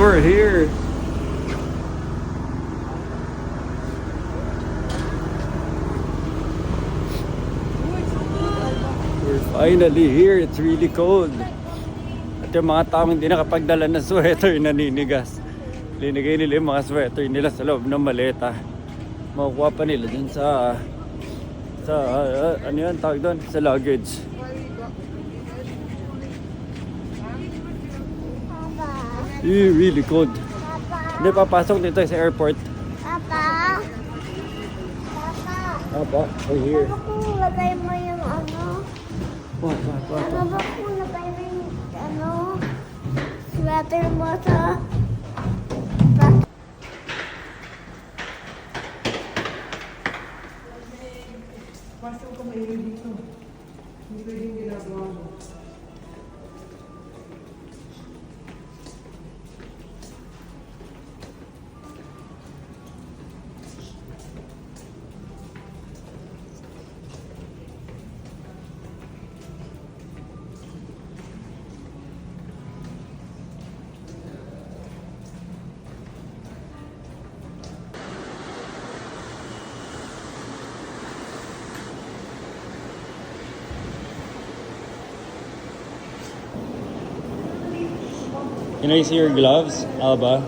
We're here. We're finally here. It's really cold. At yung mga taong hindi nakapagdala ng sweater naninigas. Linigay nila yung mga sweater nila sa loob ng maleta. Makukuha pa nila dun sa ano yan tawag doon? Sa luggage. Really cold. Hindi papasok dito sa airport. Papa? Papa, we're here. Papa, kung lagay mo yung ano? What? Papa, kung lagay mo yung ano? Sweater mo sa... Pasok ka maili dito. Hindi pwedeng ginagawa mo. Can I see your gloves, Alba?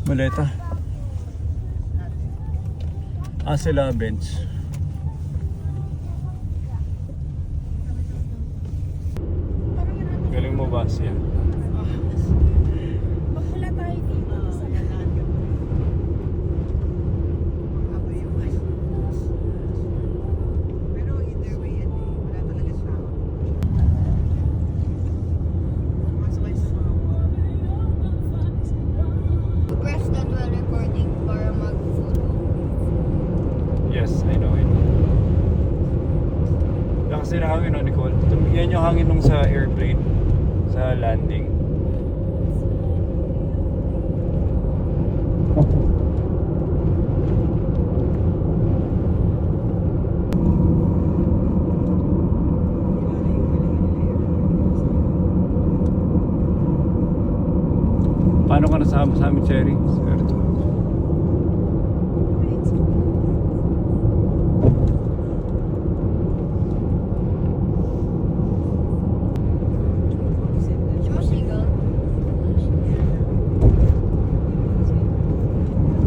Maleta. Sila bench. Galing mo ba siya? Wala tayo dito sa Malayo. Pero either way, wala talaga siya. Masakay sa mga Press that while recording para mag-photo. Yes, I know it. Lakas din ang hangin, no, Nicole? Yan yung hangin nung sa airplane, sa landing. Paano ka nasama sa amin, Cherry? Swerte.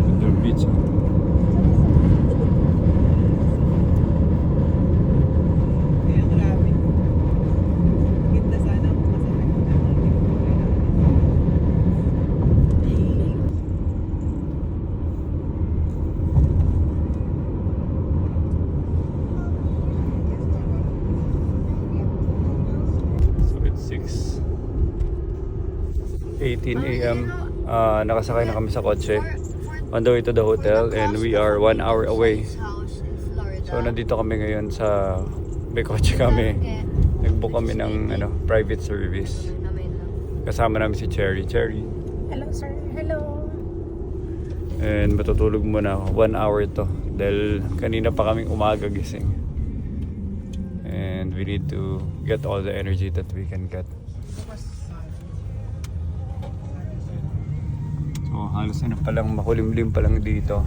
Ganda ng beach. Kaya grabe. Ganda sana kung masakay ko na. So it's 6:18 a.m. Nakasakay na kami sa kotse on the way to the hotel and we are 1 hour away. So nandito kami ngayon sa may kotse kami. Nag-book kami ng private service. Kasama namin si Cherry. Hello, sir. Hello. And matutulog muna ako. 1 hour to. Dahil kanina pa kaming umaga gising. And we need to get all the energy that we can get. So halos palang makulimlim pa lang dito.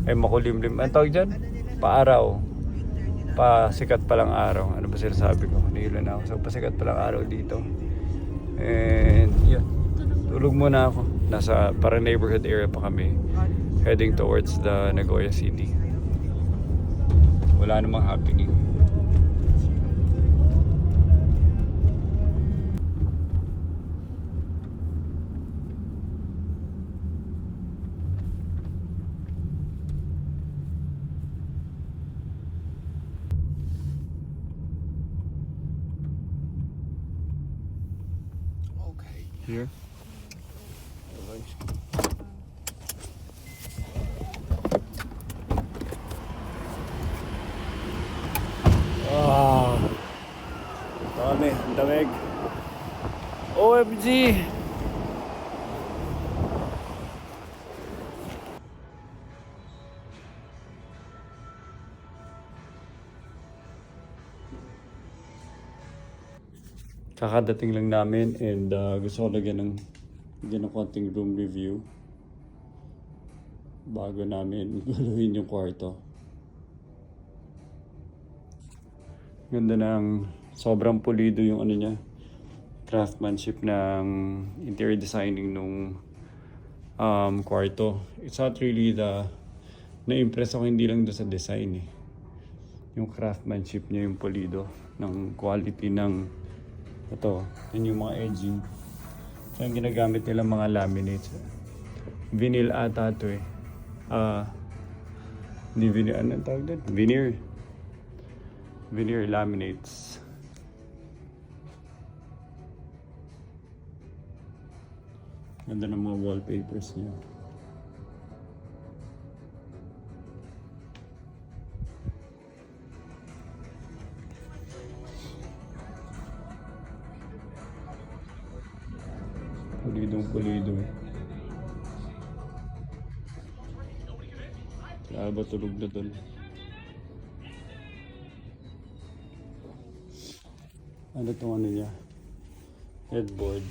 Ay makulimlim. Ang tawag dyan? Paaraw. Pasikat pa lang araw. Ano ba sinasabi ko? Nihilo na ako. So pasikat pa lang araw dito. And yun. Tulog muna ako. Nasa para neighborhood area pa kami. Heading towards the Nagoya City. Wala namang happening. Here. kami. Ang damig. OMG! Kakadating lang namin and gusto ko lagyan ng konting room review bago namin guluhin yung kwarto. Ganda ng sobrang pulido yung ano niya, craftsmanship ng interior designing nung kwarto. It's not really na-impress ako hindi lang doon sa design eh. Yung craftsmanship niya, yung pulido ng quality ng ito, yun yung mga edging. So yung ginagamit nila mga laminates. Vinyl ata ito eh. Hindi vinyl, ano tawag doon? Veneer. Veneer laminates. Ganda ng mga wallpapers niya. Pulidong-pulido eh. Kaya ba tulog na doon? Ano itong ano niya? Headboard.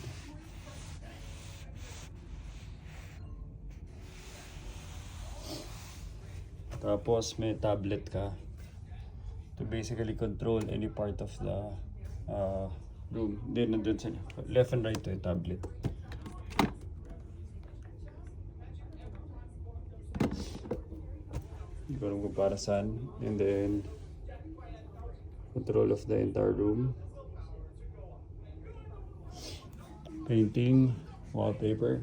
Tapos may tablet ka to basically control any part of the room. Then nandun sa left and right to yung tablet. Hindi ko alam kung para saan. And then control of the entire room. Painting, wallpaper.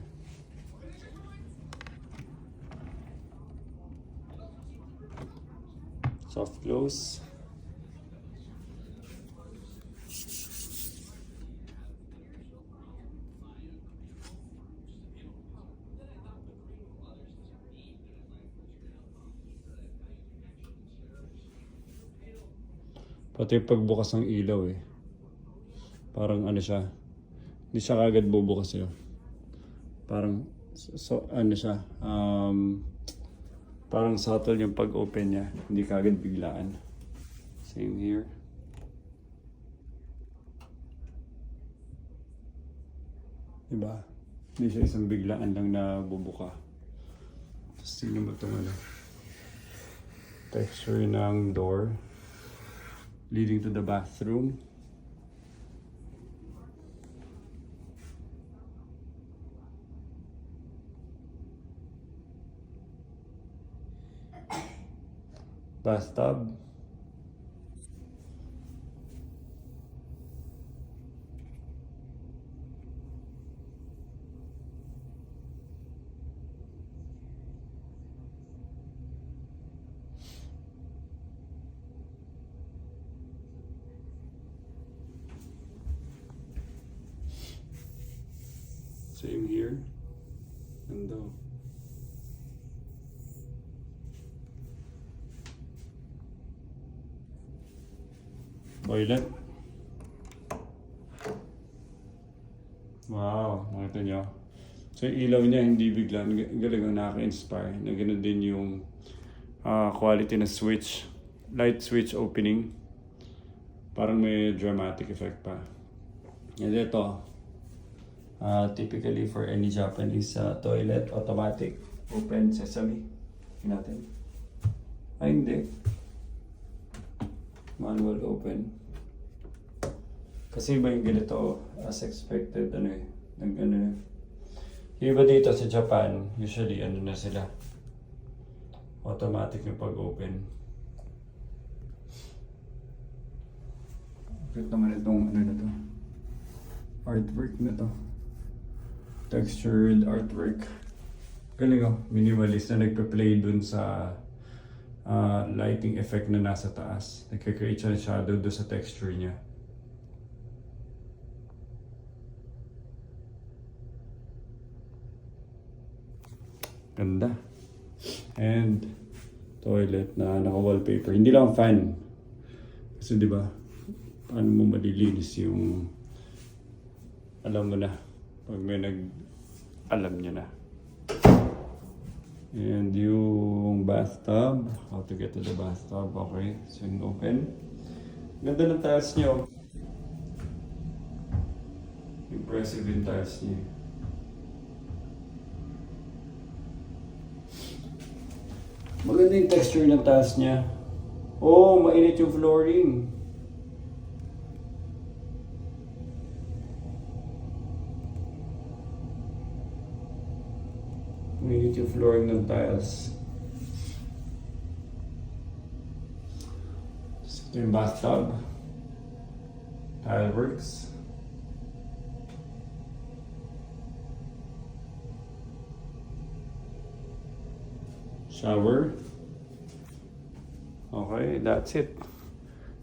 Soft close. Pati pagbukas ng ilaw eh. Parang ano siya. Hindi siya kagad bubukas yun. Parang ano siya. Parang subtle yung pag-open niya. Hindi kagad biglaan. Same here. Diba? Hindi siya isang biglaan lang na bubuka. Tapos tingnan mo itong ano. Texture ng door. Leading to the bathroom. Bathtub. Same here. And toilet. Wow, nakita niyo. So yung ilaw niya hindi biglang galing nakaka-inspire. Na ganoon din yung quality na switch. Light switch opening. Parang may dramatic effect pa. And ito, typically for any Japanese toilet, automatic open sesame. Tingnan natin. Ay hindi. Manual open. Kasi iba yung ganito as expected ano eh. Yung iba dito sa Japan, usually ano na sila. Automatic yung pag-open. Bakit naman itong ano na to? Artwork na to. Textured artwork. Galing oh, minimalist na nagpe-play dun sa lighting effect na nasa taas. Nagka-create siya ng shadow dun sa texture niya. Ganda. And toilet na naka-wallpaper. Hindi lang fan. Kasi 'di ba? paano mo malilinis yung alam mo na pag may alam niya na. And yung bathtub, how to get to the bathtub, okay, so yung open. Ganda ng tiles niyo. Impressive yung tiles niyo. Maganda yung texture ng tiles niya. Oh, mainit yung flooring. Mainit yung flooring ng tiles. Ito yung bathtub. Tile works. Shower. Okay, that's it.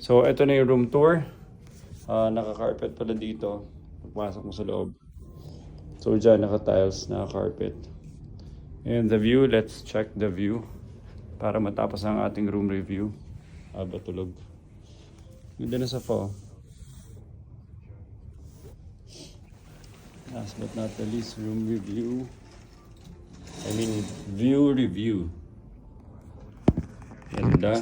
So, ito na yung room tour. Naka-carpet pala dito. Pagpasok mo sa loob. So, dyan, naka-tiles, naka-carpet. And the view, let's check the view. Para matapos ang ating room review. Aba, tulog. Ganda na sa po. Last but not the least, room review. I mean, view review. Ganda.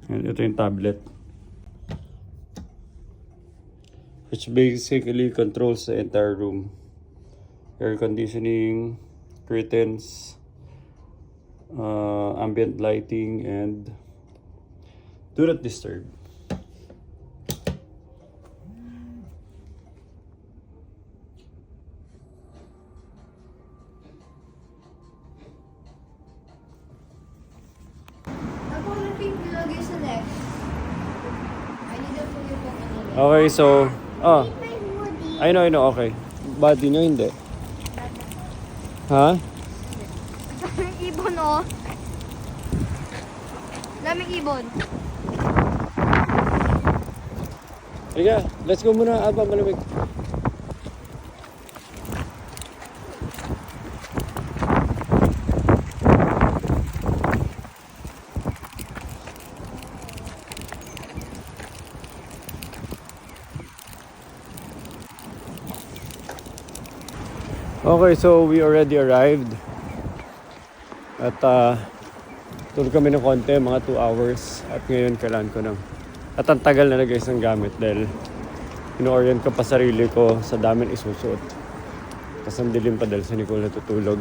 And ito yung tablet. Which basically controls the entire room. Air conditioning, curtains, ambient lighting, and do not disturb. Ako na pinilagay sa next. I need to put your phone in it. Okay, so, My hoodie. I know, okay. Body nyo, hindi. Ha? Daming ibon, oh. Daming ibon. Halika, let's go muna, Aba, malamig. Okay, so we already arrived. At tulog kami ng konti, mga 2 hours. At ngayon kailangan ko ng... At ang tagal na guys ng gamit dahil ino-orient ko pa sarili ko sa daming isusuot. Tapos ang dilim pa dahil si Nicole natutulog.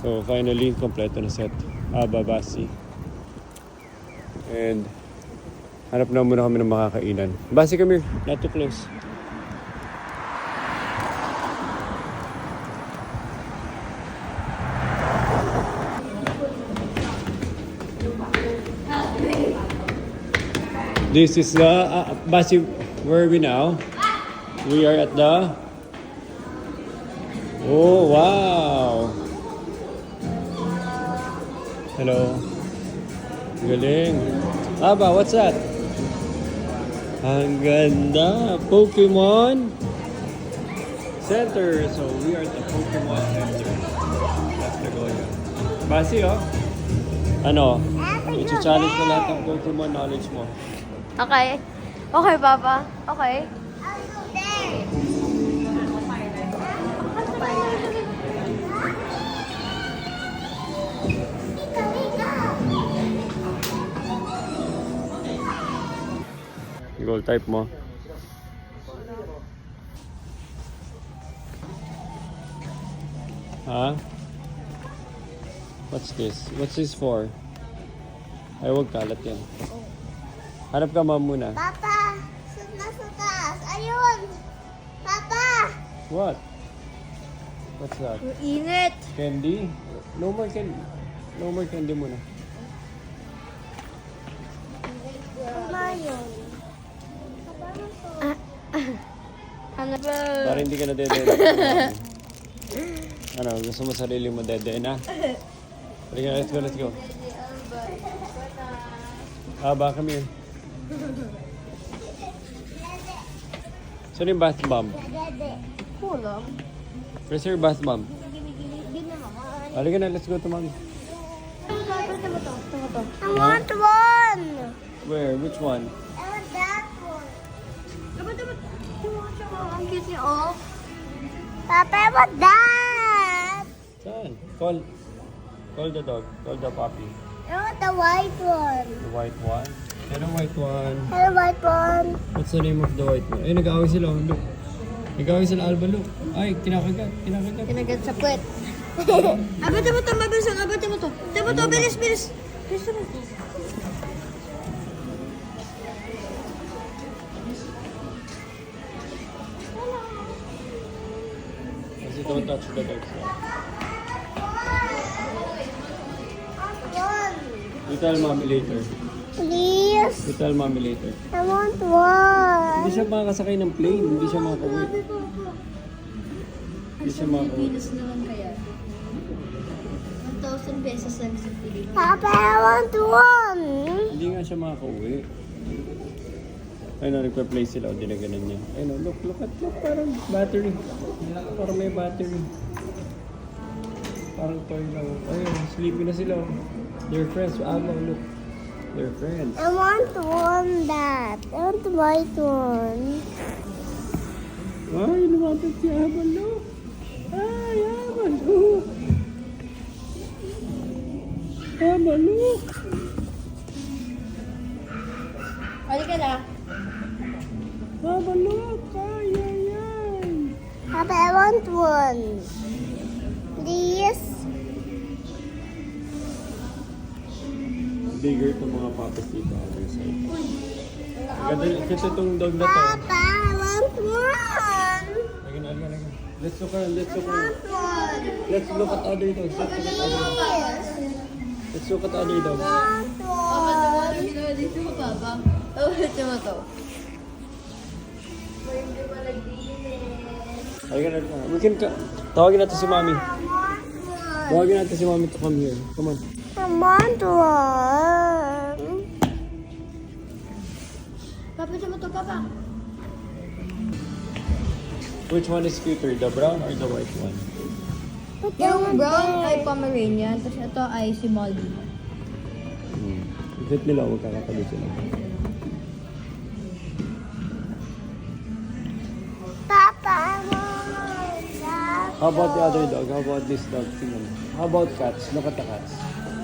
So finally, kompleto na set. Aba, Basi. And hanap na muna kami ng makakainan. Basi, come here. Not too close. This is the Basi. Where are we now? We are at the. Oh wow! Hello. Galing. Aba, what's that? Ang ganda. Pokemon Center. So we are at the Pokemon Center. Let's go yun. Basi, oh. Ano? I-challenge ko lahat ng Pokemon knowledge mo. Okay. Okay, Papa. Okay. I'll go there. Gold type mo. Ha? What's this? What's this for? Ay, huwag kalat yan. Hanap ka ma'am muna. Papa, nasa taas. Ayun. Papa. What? What's that? Init. Candy? No more candy. No more candy muna. My yun? Ano ba? Para hindi ka na dede. Ano, gusto mo sarili mo dede na? Halika, let's go, let's go. Aba, come here. Saan yung bath bomb? Kulang. Where's your bath bomb? Di naman. Halika na, let's go to mommy. I want one! Where? Which one? I want that one. Ang cute niya, oh. Papa, I want that! Saan? Call the dog. Call the puppy. I want the white one. The white one. Hello, white one. The white one. What's the name of the white one? Ay, nag-aaway sila. Oh, look. Nag-aaway sila, Alba, look. Ay, kinakagat. Kinakagat. Kinagat sa puwet. Abot mo to, mabilis. Abot mo to. Abot to, bilis, bilis. Bilis mo. Kasi don't touch the dogs. You tell mommy later. Please. You tell mommy later. I want one. Hindi siya makakasakay ng plane. Hindi siya makakauwi. Hindi siya makakauwi. Pilipinas naman kaya. 1,000 pesos lang sa Pilipinas. Papa, I want one. Hindi nga siya makakauwi. Ayun o, nagpa-play sila. O, dinaganan niya. Ayun o, look. Parang battery. Parang may battery. Parang toy lang. Ayun, sleepy na sila. They're friends. Look. They're friends. I want one that. I want the white one. Ay, lumapit si Aba, look. Ay, Aba, look. Aba, look. Halika na. Aba, look. Ay. Papa, I want one. Please. Bigger itong mga papas dito. Other side. Ganda itong dog na to. Papa, I want one. Lagyan. Let's look around. I want one. Let's look at other dogs. Let's look at other dogs. I want one. Dito mo, Papa. Dito mo to. Halika na. We can tawagin natin si Mami. I want one. Tawagin natin si Mami to come here. Come on. I want one. Papa, dito mo to, Papa. Which one is cuter? The brown or the white one? Yung brown ay Pomeranian, tapos ito ay si Molly. Ikit nila, huwag kakatabi sila. Papa, I want that. How about the other dog? How about this dog? Tingnan mo. How about cats? Look at the cats.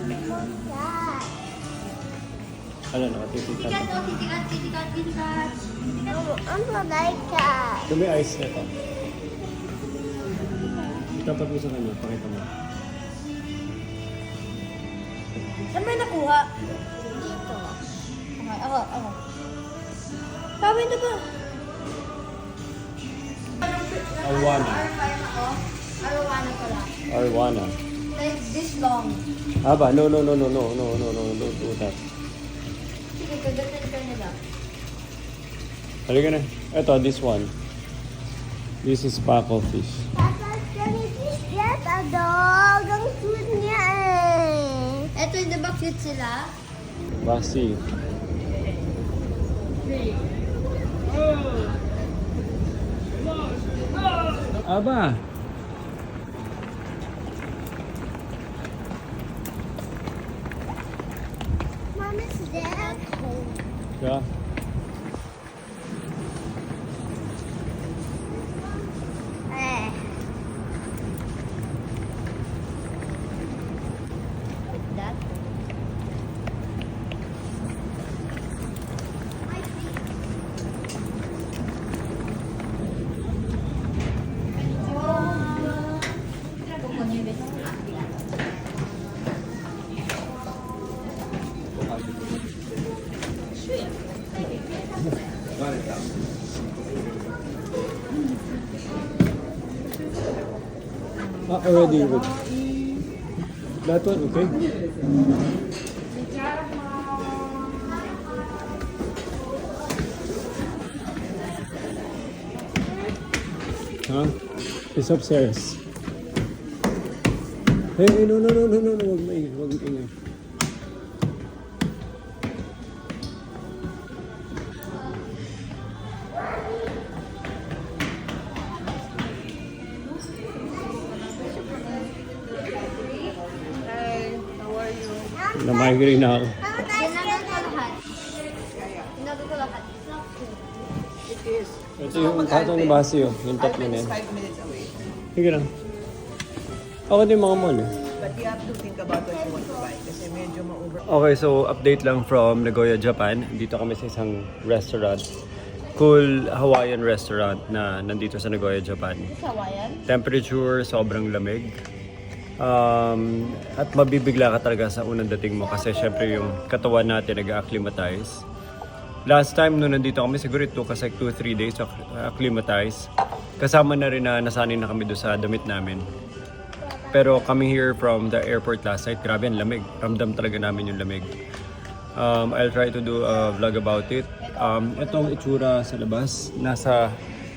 That. Ano na, titig cat. Kitikat. I'm not like that. Ito may ice na ito. Dapat mo sa kanya, pakita mo. Saan may nakuha? Dito. Okay, ako. Papa, ito pa. Arwana. Arowana pala. Arwana. Like this long. Aba, no, don't do that. Sige, kagatin ka nila. Halika na. Ito, this one. This is packlefish. Papa, can you please get a dog? Ang cute niya eh. Ito, hindi ba cute sila? Basi. Aba. Mom is there. Siya. Eh. That? Already good. That one, okay? Huh? He's upstairs. Hey, no. Huwag maingay. Hi, how are you? Na-migraine na ako. Tinagal ko lahat. Tinagal ko lahat. It is. Ito yung tatong ni Basio, yung tatlo Alpen na is yan. 5 minutes away. Sige lang. Ako din mga mall eh. But you have to think about what you want to buy kasi medyo ma-over. Okay, so update lang from Nagoya, Japan. Dito kami sa isang restaurant. Cool Hawaiian restaurant na nandito sa Nagoya, Japan. Hawaiian? Temperature, sobrang lamig. At mabibigla ka talaga sa unang dating mo kasi syempre yung katawan natin nag-acclimatize. Last time nung nandito kami, siguro it took us like 2-3 days to acclimatize. Kasama na rin na nasanay na kami doon sa damit namin. Pero coming here from the airport last night, grabe ang lamig. Ramdam talaga namin yung lamig. I'll try to do a vlog about it. Itong itsura sa labas. Nasa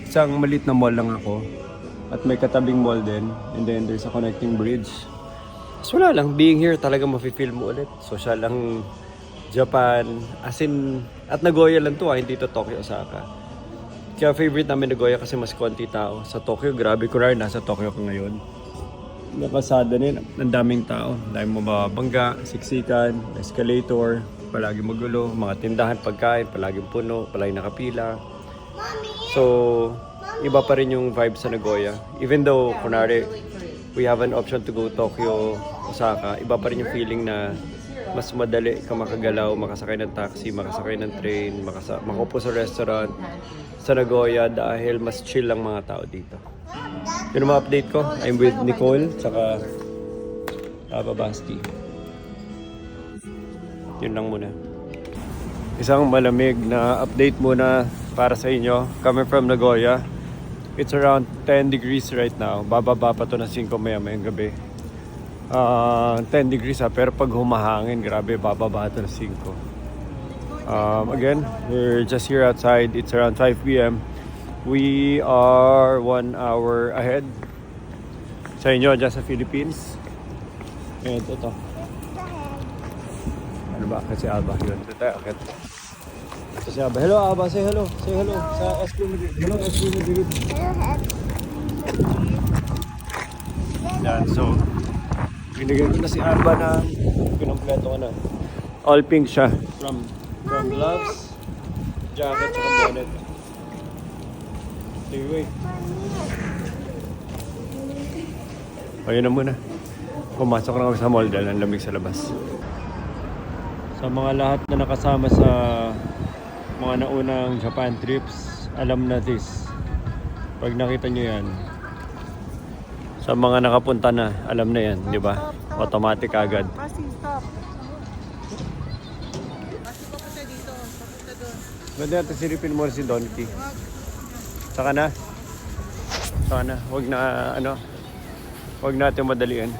isang maliit na mall lang ako. At may katabing mall din. And then there's a connecting bridge. So wala lang, being here talaga mafe-feel mo ulit. Social lang Japan. As in, at Nagoya lang to hindi to Tokyo, Osaka. Kaya favorite namin Nagoya kasi mas konti tao. Sa Tokyo, grabe ko rin, nasa Tokyo ko ngayon. Nakasada din, ang daming tao. Daming mababangga, siksikan, escalator, palagi magulo, mga tindahan, pagkain, palaging puno, palaging nakapila. So, iba pa rin yung vibe sa Nagoya. Even though, kunwari, we have an option to go Tokyo, Osaka, iba pa rin yung feeling na mas madali ka makagalaw, makasakay ng taxi, makasakay ng train, makaupo sa restaurant sa Nagoya dahil mas chill lang mga tao dito. Yun ang mga update ko. I'm with Nicole, tsaka Papa Basti. Yun lang muna. Isang malamig na update muna para sa inyo. Coming from Nagoya. It's around 10 degrees right now. Bababa pa to na 5 maya-mayang gabi. 10 degrees pero pag humahangin, grabe, bababa to na 5. Again, we're just here outside. It's around 5 p.m. We are 1 hour ahead sa inyo dyan sa Philippines. And ito. Ano ba? Kasi Alba. Yun. Ito tayo. Akit. Ito si Alba. Hello Alba. Say hello. Say hello. Sa SQ Madrid. Hello SQ Madrid. Yan. So, binigyan ko na si Alba na pinumpleto ko na. All pink siya. From gloves, jacket, at bonnet. Anyway. Ayun na muna. Pumasok na kami sa mall dahil ang lamig sa labas. Sa mga lahat na nakasama sa mga naunang Japan trips, alam na this. Pag nakita nyo yan, sa mga nakapunta na, alam na yan, di ba? Automatic agad. Passing stop. Passing papunta dito. Papunta doon. Pwede natin silipin mo si Donkey. Saka na. Saka na. Huwag na, huwag natin madalian.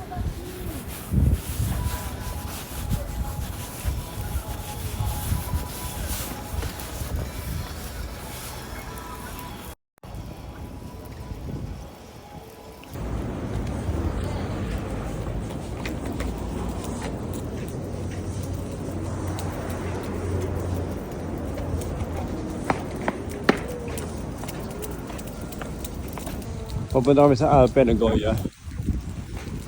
Pupunta kami sa Alpen, Nagoya.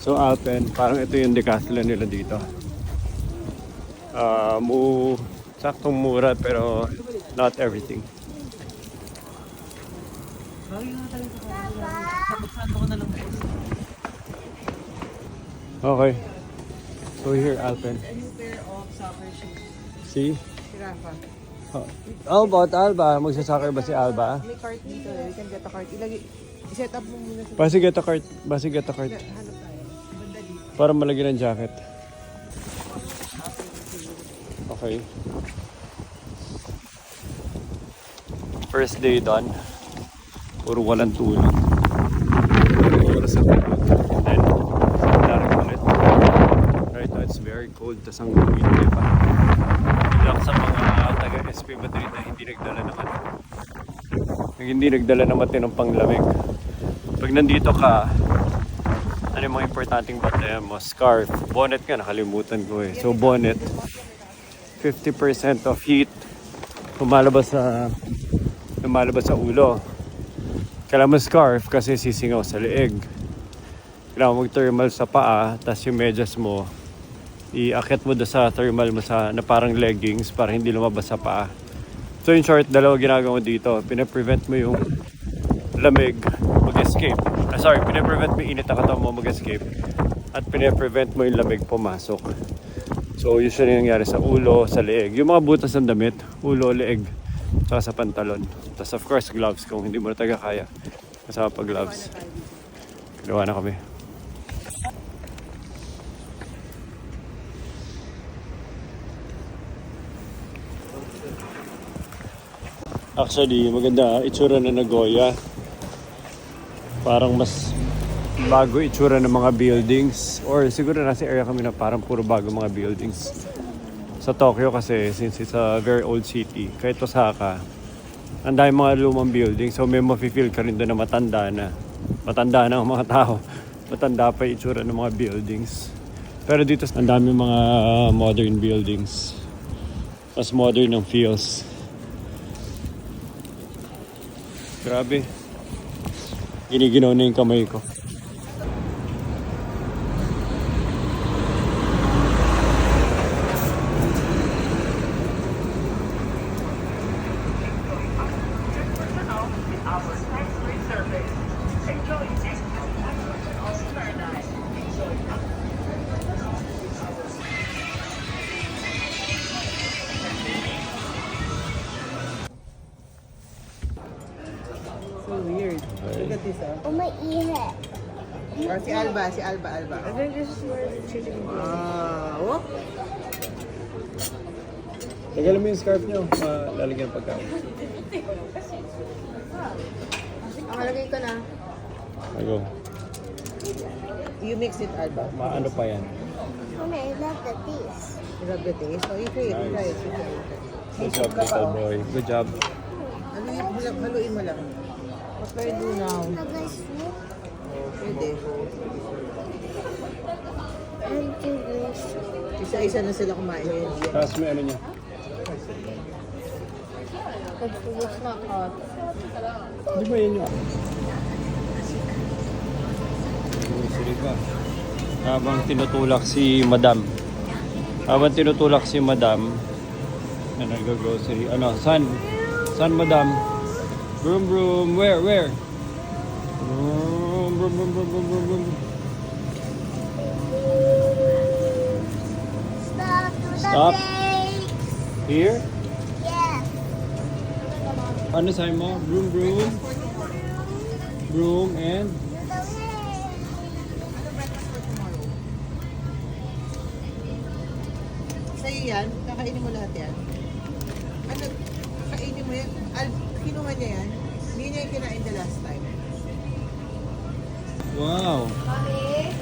So Alpen, parang ito yung Decathlon nila dito. Saktong mura pero not everything. Bagay nga talaga sa kanila. Kapagsan ko na lang. Okay. So here, Alpen. A new pair of soccer shoes. See? Si Rafa. Oh, about Alba. Magsasoccer ba si Alba? May cart dito. You can get a cart. I-set up mo muna sa... Basi get a cart. Basi get a cart. Hanap tayo. Banda dito. Para malagyan ng jacket. Okay. First day done. Puro walang tulog. Oras sa tulog. And then, daring ulit. Right now, it's very cold. Tas ang windy pa. Ilang sa mga taga-SP Madrid na hindi nagdala ng matinong panglamig. Pag nandito ka, ano yung mga importanteng bantayan mo? Scarf. Bonnet nga, nakalimutan ko eh. So bonnet, 50% of heat lumalabas sa ulo. Kailangan mo scarf kasi sisingaw sa leeg. Kailangan mo thermal sa paa, tapos yung medyas mo, iakyat mo sa thermal mo na parang leggings para hindi lumabas sa paa. So in short, dalawa ginagawa mo dito. Pinaprevent mo yung lamig mag-escape. Pinaprevent mo yung init na katawan mo mag-escape. At pinaprevent mo yung lamig pumasok. So usually nangyari sa ulo, sa leeg. Yung mga butas ng damit, ulo, leeg, saka sa pantalon. Tapos of course gloves kung hindi mo na taga kaya. Kasama pa gloves. Ginawa na kami. Actually, maganda itsura na Nagoya. Parang mas bago itsura ng mga buildings. Or siguro nasa area kami na parang puro bago mga buildings. Sa Tokyo kasi, since it's a very old city, kahit Osaka, ang dami mga lumang buildings. So may mafe-feel ka rin doon na matanda na. Matanda na ang mga tao. Matanda pa yung itsura ng mga buildings. Pero dito, ang dami mga modern buildings. Mas modern ang feels. Grabe. Giniginaw na yung kamay ko. So weird. Look at this, Oh, may ihe. Or si Alba. I think this is where the chicken is. Oh. Tagalin mo yung scarf nyo. Lalagyan pagkain. Malagay ko na. Ago. You mix it, Alba. Maano pa yan? I love the taste. You love the taste. Oh, you try it. You try it. Good job, little boy. Good job. Haluin mo lang. What do I do now? Lagay soup Pwede. and juice. Isa-isa na sila kumain. Tapos may ano niya. Nagpubos na ako. Di ba yun yun? Sige pa. Habang tinutulak si Madam. Na nag-grocery. Saan, Madam? Broom. Where? Broom. Stop to the Stop. cake. Here? Yes. Ano sa'yo mo? Broom and... Sa'yo yan? Kakainin mo lahat yan? Ano? Kakainin mo yan? Kinuha niya yan? Hindi niya yung kinain the last time. Wow! Mami?